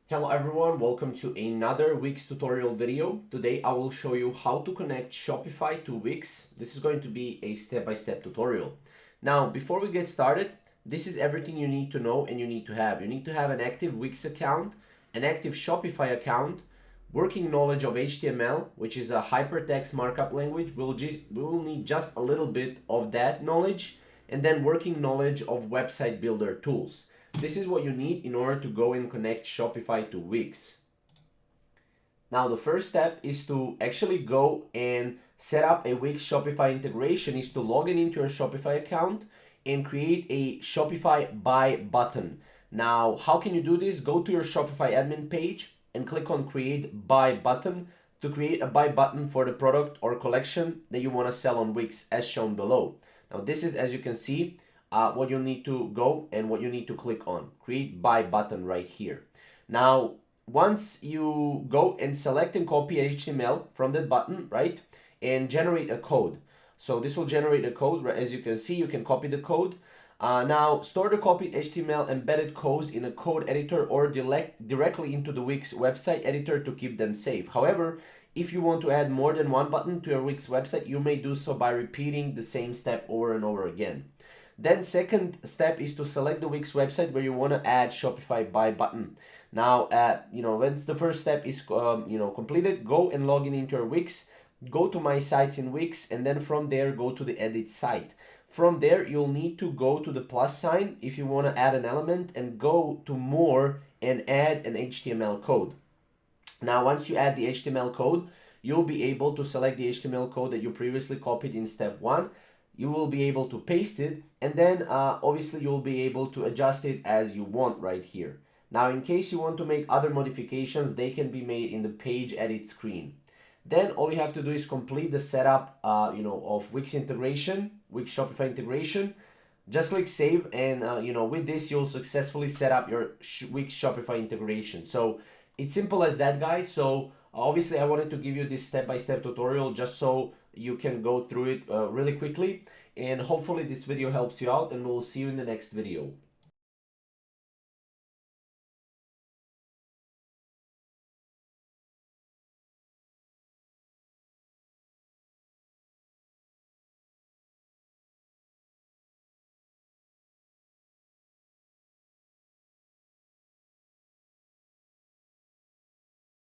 Hello everyone, welcome to another Wix tutorial video. Today I will show you how to connect Shopify to Wix. This is going to be a step-by-step tutorial. Now, before we get started, this is everything you need to know and you need to have. You need to have an active Wix account, an active Shopify account, working knowledge of HTML, which is a hypertext markup language. We will need just a little bit of that knowledge, and then working knowledge of website builder tools. This is what you need in order to go and connect Shopify to Wix. Now, the first step is to actually go and set up a Wix Shopify integration, is to log in into your Shopify account and create a Shopify buy button. Now, how can you do this? Go to your Shopify admin page and click on create buy button to create a buy button for the product or collection that you want to sell on Wix as shown below. Now, this is, as you can see, what you need to go and what you need to click on. Create buy button right here. Now, once you go and select and copy HTML from that button, right, and generate a code. So this will generate a code. As you can see, you can copy the code. Now, store the copied HTML embedded codes in a code editor or directly into the Wix website editor to keep them safe. However, if you want to add more than one button to your Wix website, you may do so by repeating the same step over and over again. Then second step is to select the Wix website where you want to add Shopify buy button. Now, once the first step is completed, go and log in into your Wix. Go to My Sites in Wix, and then from there go to the Edit Site. From there, you'll need to go to the plus sign if you want to add an element, and go to More and add an HTML code. Now, once you add the HTML code, you'll be able to select the HTML code that you previously copied in step 1. You will be able to paste it, and then obviously you'll be able to adjust it as you want right here. Now, in case you want to make other modifications, they can be made in the page edit screen. Then all you have to do is complete the setup of Wix integration, Wix Shopify integration. Just click save, and with this you'll successfully set up your Wix Shopify integration. So it's simple as that, guys. So obviously I wanted to give you this step-by-step tutorial just so you can go through it really quickly, and hopefully this video helps you out, and we'll see you in the next video.